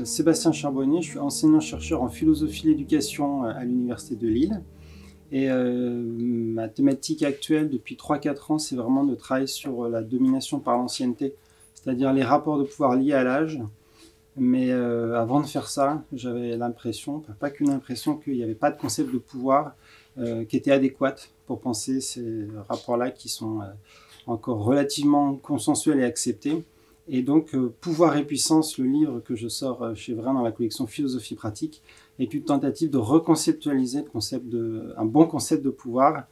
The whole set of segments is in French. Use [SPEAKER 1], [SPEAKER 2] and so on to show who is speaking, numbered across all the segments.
[SPEAKER 1] Sébastien Charbonnier, je suis enseignant-chercheur en philosophie de l'éducation à l'Université de Lille. Et ma thématique actuelle depuis 3-4 ans, c'est vraiment de travailler sur la domination par l'ancienneté, c'est-à-dire les rapports de pouvoir liés à l'âge. Mais avant de faire ça, j'avais l'impression, pas qu'une impression, qu'il n'y avait pas de concept de pouvoir qui était adéquat pour penser ces rapports-là qui sont encore relativement consensuels et acceptés. Et donc, Pouvoir et puissance, le livre que je sors chez Vrin dans la collection Philosophie pratique, est une tentative de reconceptualiser un bon concept de pouvoir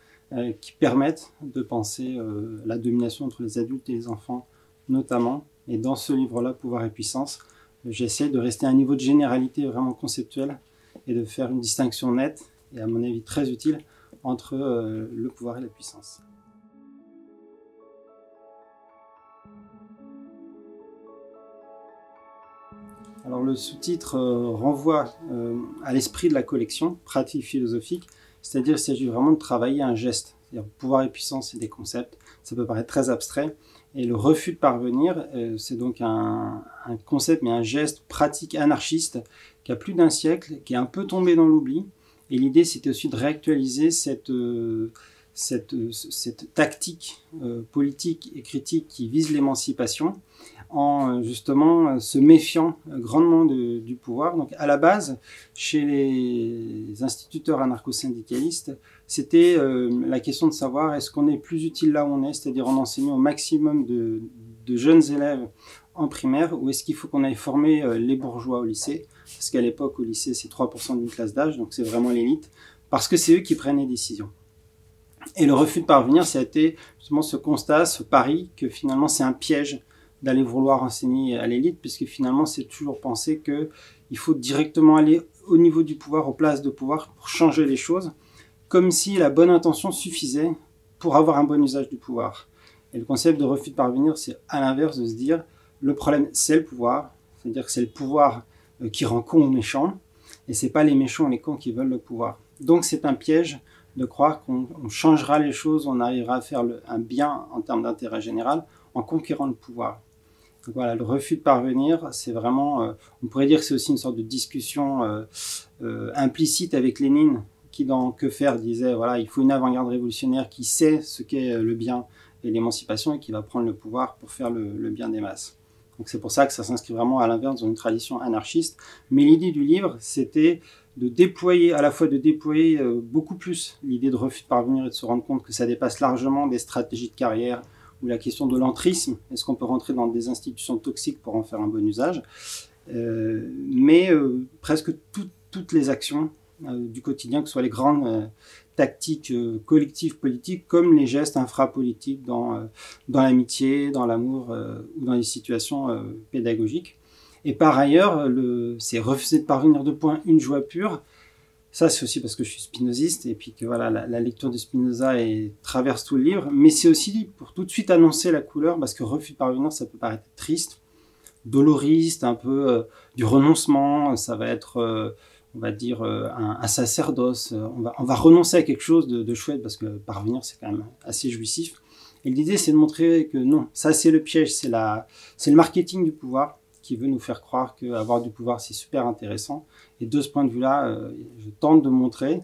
[SPEAKER 1] qui permette de penser la domination entre les adultes et les enfants, notamment. Et dans ce livre-là, Pouvoir et puissance, j'essaie de rester à un niveau de généralité vraiment conceptuel et de faire une distinction nette, et à mon avis très utile, entre le pouvoir et la puissance. Alors le sous-titre renvoie à l'esprit de la collection, pratique philosophique, c'est-à-dire qu'il s'agit vraiment de travailler un geste. C'est-à-dire pouvoir et puissance, c'est des concepts, ça peut paraître très abstrait, et le refus de parvenir, c'est donc un concept, mais un geste pratique anarchiste qui a plus d'1 siècle, qui est un peu tombé dans l'oubli, et l'idée c'était aussi de réactualiser cette tactique politique et critique qui vise l'émancipation, en justement se méfiant grandement du pouvoir. Donc à la base, chez les instituteurs anarcho-syndicalistes, c'était la question de savoir est-ce qu'on est plus utile là où on est, c'est-à-dire en enseignant au maximum de jeunes élèves en primaire, ou est-ce qu'il faut qu'on aille former les bourgeois au lycée, parce qu'à l'époque au lycée c'est 3% d'une classe d'âge, donc c'est vraiment l'élite, parce que c'est eux qui prennent les décisions. Et le refus de parvenir, ça a été justement ce constat, ce pari, que finalement c'est un piège d'aller vouloir enseigner à l'élite, puisque finalement c'est toujours penser qu'il faut directement aller au niveau du pouvoir, aux places de pouvoir, pour changer les choses, comme si la bonne intention suffisait pour avoir un bon usage du pouvoir. Et le concept de refus de parvenir, c'est à l'inverse de se dire, le problème c'est le pouvoir, c'est-à-dire que c'est le pouvoir qui rend con aux méchants, et c'est pas les méchants et les cons qui veulent le pouvoir. Donc c'est un piège de croire qu'on changera les choses, on arrivera à faire un bien en termes d'intérêt général en conquérant le pouvoir. Donc voilà, le refus de parvenir, c'est vraiment, on pourrait dire que c'est aussi une sorte de discussion implicite avec Lénine, qui dans Que faire disait, voilà, il faut une avant-garde révolutionnaire qui sait ce qu'est le bien et l'émancipation et qui va prendre le pouvoir pour faire le bien des masses. Donc c'est pour ça que ça s'inscrit vraiment à l'inverse dans une tradition anarchiste. Mais l'idée du livre, c'était de déployer, à la fois de déployer beaucoup plus l'idée de refus de parvenir et de se rendre compte que ça dépasse largement des stratégies de carrière ou la question de l'entrisme, est-ce qu'on peut rentrer dans des institutions toxiques pour en faire un bon usage, mais presque toutes les actions du quotidien, que ce soit les grandes tactiques collectives politiques, comme les gestes infrapolitiques dans l'amitié, dans l'amour ou dans les situations pédagogiques. Et par ailleurs, c'est refuser de parvenir de point une joie pure. Ça, c'est aussi parce que je suis spinoziste et puis que voilà, la lecture de Spinoza traverse tout le livre. Mais c'est aussi pour tout de suite annoncer la couleur, parce que refus de parvenir, ça peut paraître triste, doloriste, un peu du renoncement. Ça va être, on va dire, un sacerdoce. On va renoncer à quelque chose de chouette, parce que parvenir, c'est quand même assez jouissif. Et l'idée, c'est de montrer que non, ça c'est le piège, c'est le marketing du pouvoir, qui veut nous faire croire qu'avoir du pouvoir, c'est super intéressant. Et de ce point de vue-là, je tente de montrer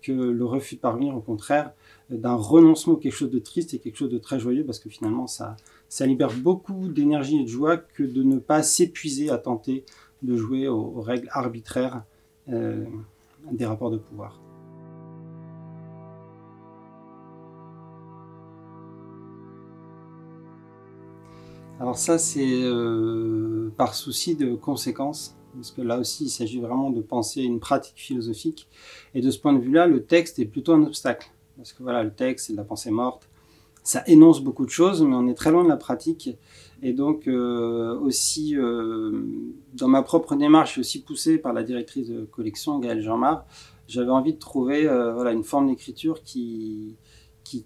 [SPEAKER 1] que le refus de parvenir, au contraire, d'un renoncement, quelque chose de triste et quelque chose de très joyeux, parce que finalement, ça libère beaucoup d'énergie et de joie que de ne pas s'épuiser à tenter de jouer aux règles arbitraires des rapports de pouvoir. Alors ça, c'est par souci de conséquence, parce que là aussi, il s'agit vraiment de penser une pratique philosophique. Et de ce point de vue-là, le texte est plutôt un obstacle. Parce que voilà, le texte, c'est de la pensée morte. Ça énonce beaucoup de choses, mais on est très loin de la pratique. Et donc, aussi, dans ma propre démarche, je suis aussi poussé par la directrice de collection, Gaëlle Jeanmar. J'avais envie de trouver voilà, une forme d'écriture qui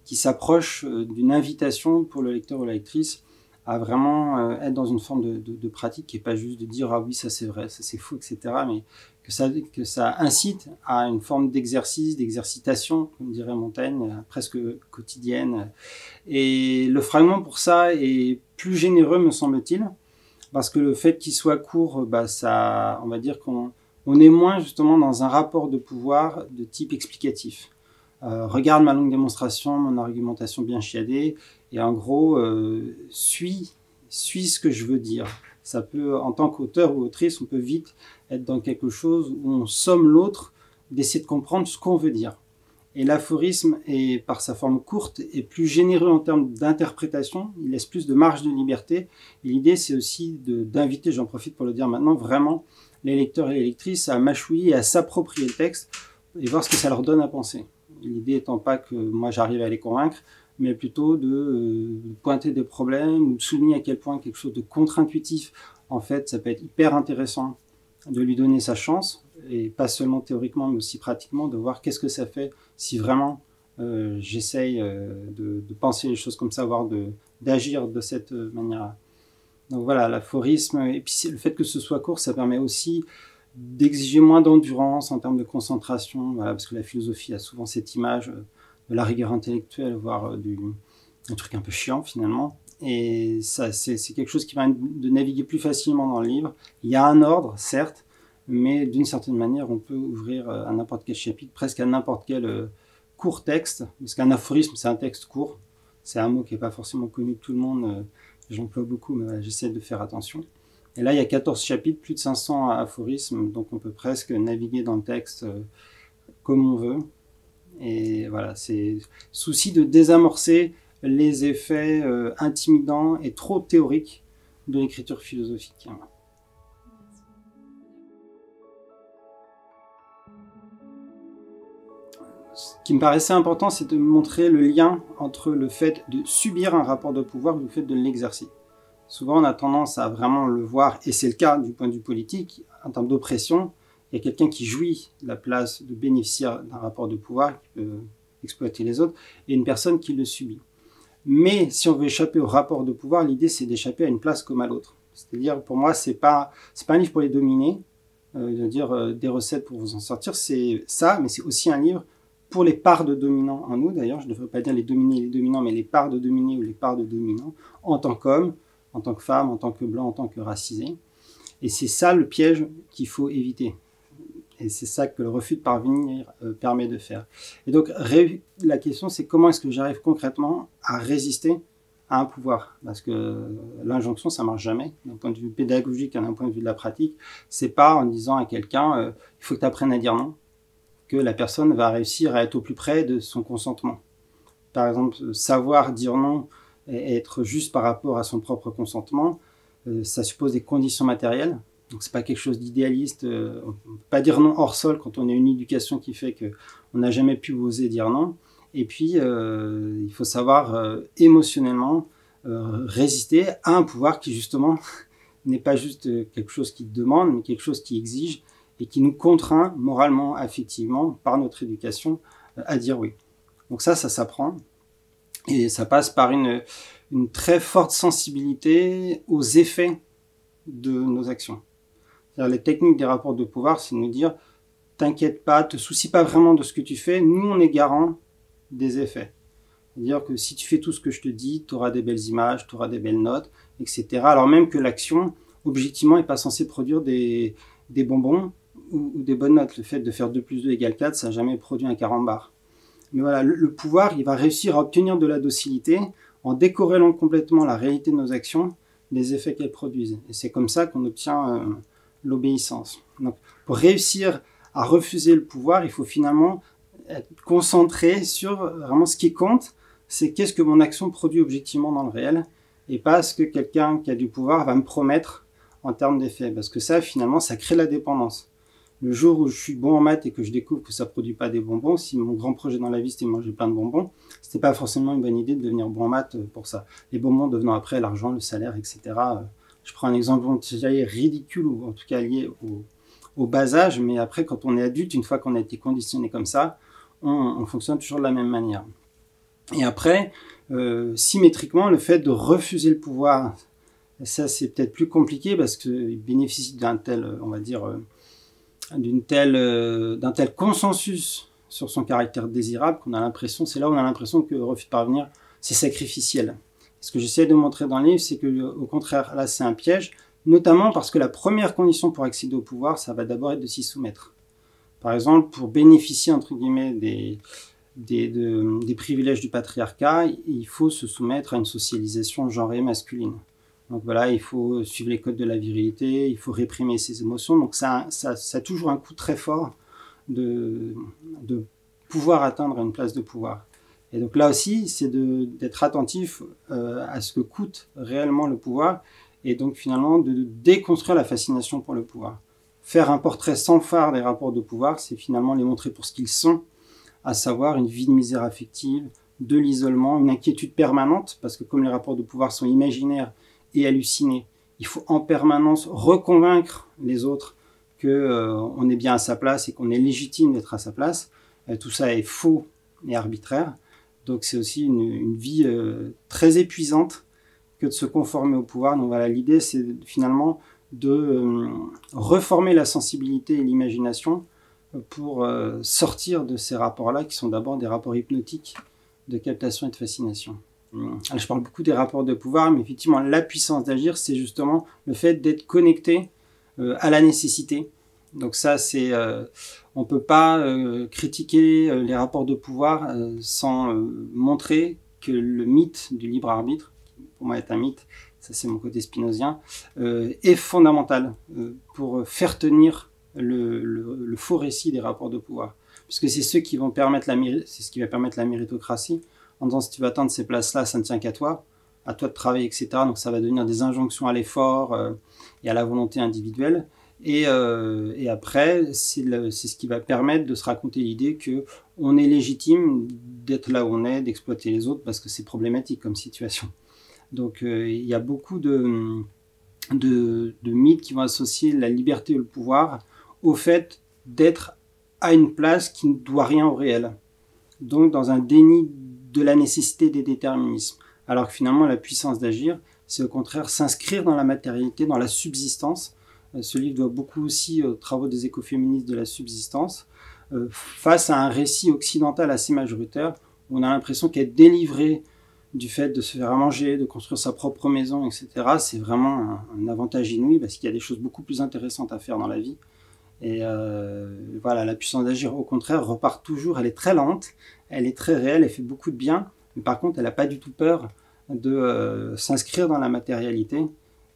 [SPEAKER 1] s'approche d'une invitation pour le lecteur ou la lectrice à vraiment être dans une forme de pratique qui n'est pas juste de dire « ah oui, ça c'est vrai, ça c'est faux, etc. » mais que ça incite à une forme d'exercice, d'exercitation, comme dirait Montaigne, presque quotidienne. Et le fragment pour ça est plus généreux, me semble-t-il, parce que le fait qu'il soit court, ça, on va dire qu'on est moins justement dans un rapport de pouvoir de type explicatif. Regarde ma longue démonstration, mon argumentation bien chiadée, et en gros, suis ce que je veux dire. Ça peut, en tant qu'auteur ou autrice, on peut vite être dans quelque chose où on somme l'autre d'essayer de comprendre ce qu'on veut dire. Et l'aphorisme, par sa forme courte, est plus généreux en termes d'interprétation, il laisse plus de marge de liberté. Et l'idée, c'est aussi d'inviter, j'en profite pour le dire maintenant, vraiment les lecteurs et les lectrices à mâchouiller et à s'approprier le texte et voir ce que ça leur donne à penser. L'idée étant pas que moi j'arrive à les convaincre, mais plutôt de pointer des problèmes ou de souligner à quel point quelque chose de contre-intuitif, en fait, ça peut être hyper intéressant de lui donner sa chance, et pas seulement théoriquement, mais aussi pratiquement, de voir qu'est-ce que ça fait si vraiment j'essaye de penser les choses comme ça, voire d'agir de cette manière-là. Donc voilà, l'aphorisme, et puis le fait que ce soit court, ça permet aussi d'exiger moins d'endurance en termes de concentration, voilà, parce que la philosophie a souvent cette image de la rigueur intellectuelle, voire un truc un peu chiant finalement. Et ça, c'est quelque chose qui permet de naviguer plus facilement dans le livre. Il y a un ordre, certes, mais d'une certaine manière, on peut ouvrir à n'importe quel chapitre, presque à n'importe quel court texte, parce qu'un aphorisme, c'est un texte court. C'est un mot qui n'est pas forcément connu de tout le monde, j'emploie beaucoup, mais voilà, j'essaie de faire attention. Et là, il y a 14 chapitres, plus de 500 aphorismes, donc on peut presque naviguer dans le texte comme on veut. Et voilà, c'est souci de désamorcer les effets intimidants et trop théoriques de l'écriture philosophique. Ce qui me paraissait important, c'est de montrer le lien entre le fait de subir un rapport de pouvoir et le fait de l'exercer. Souvent, on a tendance à vraiment le voir, et c'est le cas du point de vue politique, en termes d'oppression. Il y a quelqu'un qui jouit de la place de bénéficiaire d'un rapport de pouvoir, qui peut exploiter les autres, et une personne qui le subit. Mais si on veut échapper au rapport de pouvoir, l'idée c'est d'échapper à une place comme à l'autre. C'est-à-dire, pour moi, c'est pas un livre pour les dominer, de dire des recettes pour vous en sortir, c'est ça, mais c'est aussi un livre pour les parts de dominants en nous. D'ailleurs, je ne devrais pas dire les dominés et les dominants, mais les parts de dominés ou les parts de dominants, en tant qu'homme, en tant que femme, en tant que blanc, en tant que racisé. Et c'est ça le piège qu'il faut éviter. Et c'est ça que le refus de parvenir permet de faire. Et donc, la question, c'est comment est-ce que j'arrive concrètement à résister à un pouvoir? Parce que l'injonction, ça marche jamais. D'un point de vue pédagogique et d'un point de vue de la pratique, c'est pas en disant à quelqu'un il faut que tu apprennes à dire non, que la personne va réussir à être au plus près de son consentement. Par exemple, savoir dire non et être juste par rapport à son propre consentement, ça suppose des conditions matérielles. Donc c'est pas quelque chose d'idéaliste. On ne peut pas dire non hors sol quand on a une éducation qui fait qu'on n'a jamais pu oser dire non. Et puis il faut savoir émotionnellement résister à un pouvoir qui justement n'est pas juste quelque chose qui demande, mais quelque chose qui exige et qui nous contraint moralement, affectivement, par notre éducation, à dire oui. Donc ça s'apprend. Et ça passe par une très forte sensibilité aux effets de nos actions. C'est-à-dire, les techniques des rapports de pouvoir, c'est de nous dire « t'inquiète pas, te soucie pas vraiment de ce que tu fais, nous on est garant des effets ». C'est-à-dire que si tu fais tout ce que je te dis, tu auras des belles images, tu auras des belles notes, etc. Alors même que l'action, objectivement, n'est pas censée produire des bonbons ou des bonnes notes. Le fait de faire 2 plus 2 égale 4, ça n'a jamais produit un carambar. Mais voilà, le pouvoir, il va réussir à obtenir de la docilité en décorrélant complètement la réalité de nos actions des effets qu'elles produisent. Et c'est comme ça qu'on obtient l'obéissance. Donc, pour réussir à refuser le pouvoir, il faut finalement être concentré sur vraiment ce qui compte, c'est qu'est-ce que mon action produit objectivement dans le réel, et pas ce que quelqu'un qui a du pouvoir va me promettre en termes d'effets. Parce que ça, finalement, ça crée la dépendance. Le jour où je suis bon en maths et que je découvre que ça produit pas des bonbons, si mon grand projet dans la vie c'était de manger plein de bonbons, c'était pas forcément une bonne idée de devenir bon en maths pour ça. Les bonbons devenant après l'argent, le salaire, etc. Je prends un exemple ridicule, ou en tout cas lié au bas âge, mais après quand on est adulte, une fois qu'on a été conditionné comme ça, on fonctionne toujours de la même manière. Et après, symétriquement, le fait de refuser le pouvoir, ça c'est peut-être plus compliqué parce qu'il bénéficie d'un tel, on va dire, d'un tel consensus sur son caractère désirable qu'on a l'impression, c'est là où on a l'impression que le refus de parvenir, c'est sacrificiel. Ce que j'essaie de montrer dans le livre, c'est que au contraire, là c'est un piège, notamment parce que la première condition pour accéder au pouvoir, ça va d'abord être de s'y soumettre. Par exemple, pour bénéficier, entre guillemets, des privilèges du patriarcat, il faut se soumettre à une socialisation genrée masculine. Donc voilà, il faut suivre les codes de la virilité, il faut réprimer ses émotions. Donc ça a toujours un coût très fort de pouvoir atteindre une place de pouvoir. Et donc là aussi, c'est d'être attentif à ce que coûte réellement le pouvoir, et donc finalement de déconstruire la fascination pour le pouvoir. Faire un portrait sans phare des rapports de pouvoir, c'est finalement les montrer pour ce qu'ils sont, à savoir une vie de misère affective, de l'isolement, une inquiétude permanente, parce que comme les rapports de pouvoir sont imaginaires et hallucinés, il faut en permanence reconvaincre les autres qu'on est bien à sa place et qu'on est légitime d'être à sa place. Tout ça est faux et arbitraire. Donc c'est aussi une vie très épuisante que de se conformer au pouvoir. Donc voilà, l'idée c'est finalement de reformer la sensibilité et l'imagination pour sortir de ces rapports-là qui sont d'abord des rapports hypnotiques de captation et de fascination. Alors, je parle beaucoup des rapports de pouvoir, mais effectivement la puissance d'agir, c'est justement le fait d'être connecté à la nécessité. Donc ça, on peut pas critiquer les rapports de pouvoir sans montrer que le mythe du libre arbitre, qui pour moi est un mythe, ça c'est mon côté spinozien, est fondamental pour faire tenir le faux récit des rapports de pouvoir, puisque c'est ce qui va permettre la méritocratie, en disant si tu veux atteindre ces places-là, ça ne tient qu'à toi de travailler, etc. Donc ça va devenir des injonctions à l'effort et à la volonté individuelle. Et après, c'est ce qui va permettre de se raconter l'idée qu'on est légitime d'être là où on est, d'exploiter les autres, parce que c'est problématique comme situation. Donc il y a beaucoup de mythes qui vont associer la liberté et le pouvoir au fait d'être à une place qui ne doit rien au réel. Donc dans un déni de la nécessité des déterminismes. Alors que finalement, la puissance d'agir, c'est au contraire s'inscrire dans la matérialité, dans la subsistance. Ce livre doit beaucoup aussi aux travaux des écoféministes de la subsistance, face à un récit occidental assez majoritaire, où on a l'impression qu'être délivré du fait de se faire à manger, de construire sa propre maison, etc., c'est vraiment un avantage inouï, parce qu'il y a des choses beaucoup plus intéressantes à faire dans la vie. Et voilà, la puissance d'agir, au contraire, repart toujours. Elle est très lente, elle est très réelle, elle fait beaucoup de bien, mais par contre, elle n'a pas du tout peur de s'inscrire dans la matérialité.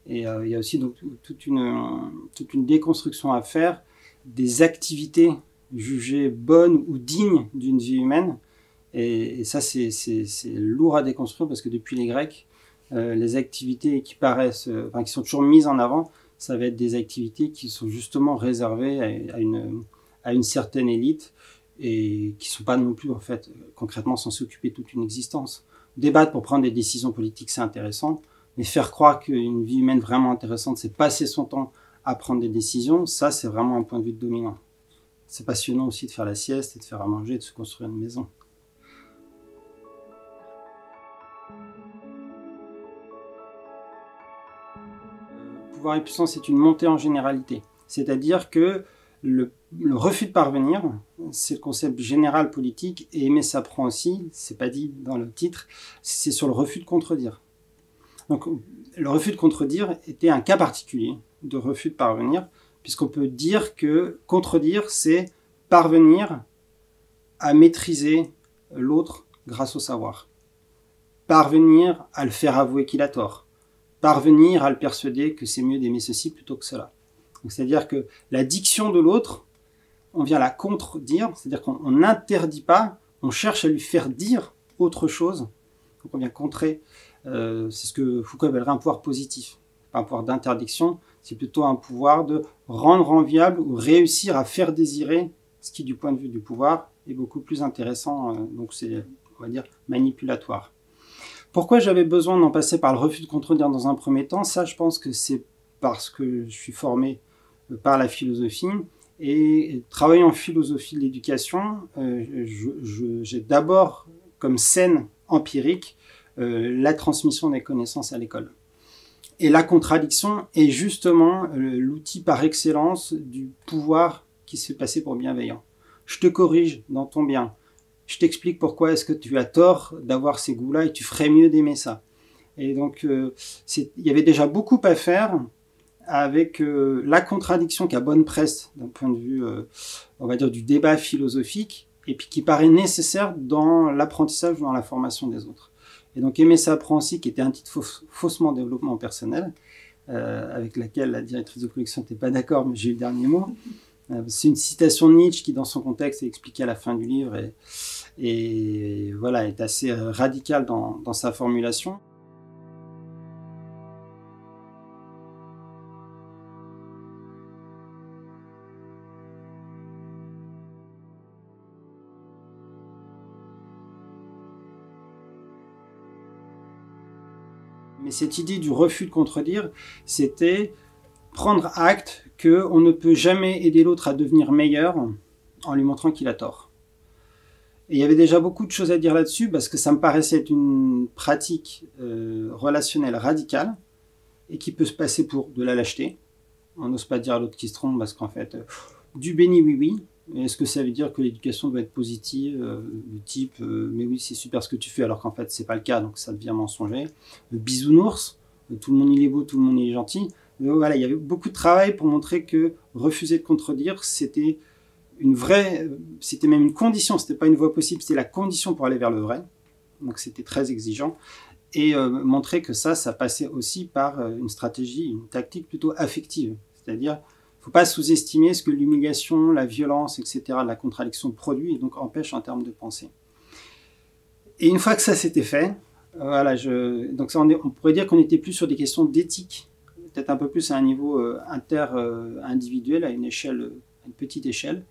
[SPEAKER 1] Et il y a aussi donc toute une déconstruction à faire des activités jugées bonnes ou dignes d'une vie humaine. Et ça, c'est lourd à déconstruire, parce que depuis les Grecs, les activités qui sont toujours mises en avant, ça va être des activités qui sont justement réservées à une certaine élite et qui ne sont pas non plus, en fait, concrètement, censées occuper toute une existence. Débattre pour prendre des décisions politiques, c'est intéressant, mais faire croire qu'une vie humaine vraiment intéressante, c'est passer son temps à prendre des décisions, ça, c'est vraiment un point de vue dominant. C'est passionnant aussi de faire la sieste et de faire à manger, de se construire une maison. Pouvoir et puissance, c'est une montée en généralité. C'est-à-dire que le refus de parvenir, c'est le concept général politique, et Aimé s'apprend aussi, c'est pas dit dans le titre, c'est sur le refus de contredire. Donc le refus de contredire était un cas particulier de refus de parvenir, puisqu'on peut dire que contredire, c'est parvenir à maîtriser l'autre grâce au savoir. Parvenir à le faire avouer qu'il a tort. Parvenir à le persuader que c'est mieux d'aimer ceci plutôt que cela. C'est-à-dire que la diction de l'autre, on vient la contredire, c'est-à-dire qu'on n'interdit pas, on cherche à lui faire dire autre chose. Donc on vient contrer, c'est ce que Foucault appellerait un pouvoir positif. Pas un pouvoir d'interdiction, c'est plutôt un pouvoir de rendre enviable ou réussir à faire désirer ce qui, du point de vue du pouvoir, est beaucoup plus intéressant. Donc c'est, on va dire, manipulatoire. Pourquoi j'avais besoin d'en passer par le refus de contredire dans un premier temps? Ça, je pense que c'est parce que je suis formé par la philosophie, et travaillant en philosophie de l'éducation, j'ai d'abord comme scène empirique la transmission des connaissances à l'école. Et la contradiction est justement l'outil par excellence du pouvoir qui se fait passer pour bienveillant. Je te corrige dans ton bien. Je t'explique pourquoi est-ce que tu as tort d'avoir ces goûts-là et tu ferais mieux d'aimer ça. Et donc, il y avait déjà beaucoup à faire avec la contradiction qui a bonne presse d'un point de vue, on va dire, du débat philosophique, et puis qui paraît nécessaire dans l'apprentissage ou dans la formation des autres. Et donc Aimer s'apprend aussi, qui était un titre faussement développement personnel, avec laquelle la directrice de collection n'était pas d'accord, mais j'ai eu le dernier mot. C'est une citation de Nietzsche qui, dans son contexte, est expliquée à la fin du livre et voilà, est assez radicale dans sa formulation. Mais cette idée du refus de contredire, c'était prendre acte qu'on ne peut jamais aider l'autre à devenir meilleur en lui montrant qu'il a tort. Et il y avait déjà beaucoup de choses à dire là-dessus, parce que ça me paraissait être une pratique relationnelle radicale, et qui peut se passer pour de la lâcheté. On n'ose pas dire à l'autre qui se trompe, parce qu'en fait, du béni oui. Est-ce que ça veut dire que l'éducation doit être positive, du type mais oui, c'est super ce que tu fais, alors qu'en fait, c'est pas le cas, donc ça devient mensonger. Bisounours, tout le monde il est beau, tout le monde il est gentil. Mais voilà, il y avait beaucoup de travail pour montrer que refuser de contredire, c'était c'était même une condition, c'était pas une voie possible, c'était la condition pour aller vers le vrai. Donc c'était très exigeant. Et montrer que ça passait aussi par une stratégie, une tactique plutôt affective. C'est-à-dire, il ne faut pas sous-estimer ce que l'humiliation, la violence, etc., la contradiction produit et donc empêche en termes de pensée. Et une fois que ça s'était fait, voilà, donc ça, on pourrait dire qu'on n'était plus sur des questions d'éthique, peut-être un peu plus à un niveau inter-individuel, à une petite échelle.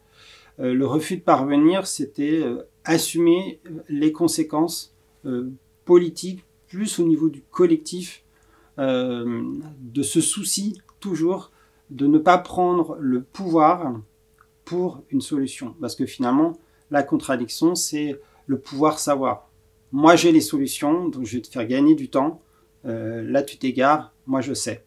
[SPEAKER 1] Le refus de parvenir, c'était assumer les conséquences politiques, plus au niveau du collectif, de ce souci toujours de ne pas prendre le pouvoir pour une solution. Parce que finalement, la contradiction, c'est le pouvoir savoir. Moi, j'ai les solutions, donc je vais te faire gagner du temps. Là, tu t'égares, moi, je sais.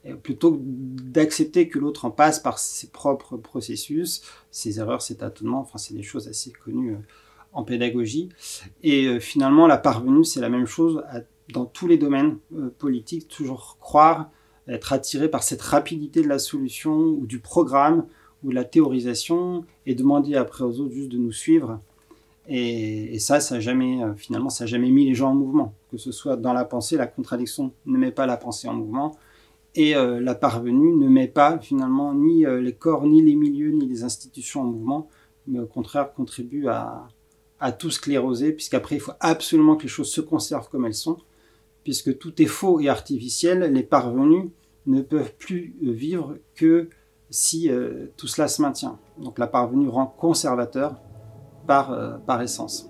[SPEAKER 1] Et plutôt que d'accepter que l'autre en passe par ses propres processus, ses erreurs, ses tâtonnements, enfin, c'est des choses assez connues en pédagogie. Et finalement, la parvenue, c'est la même chose dans tous les domaines politiques, toujours croire, être attiré par cette rapidité de la solution ou du programme ou de la théorisation et demander après aux autres juste de nous suivre. Et ça n'a jamais, finalement, ça n'a jamais mis les gens en mouvement. Que ce soit dans la pensée, la contradiction ne met pas la pensée en mouvement et la parvenue ne met pas finalement ni les corps, ni les milieux, ni les institutions en mouvement, mais au contraire contribue à tout scléroser, puisqu'après il faut absolument que les choses se conservent comme elles sont, puisque tout est faux et artificiel, les parvenus ne peuvent plus vivre que si tout cela se maintient. Donc la parvenue rend conservateur par essence.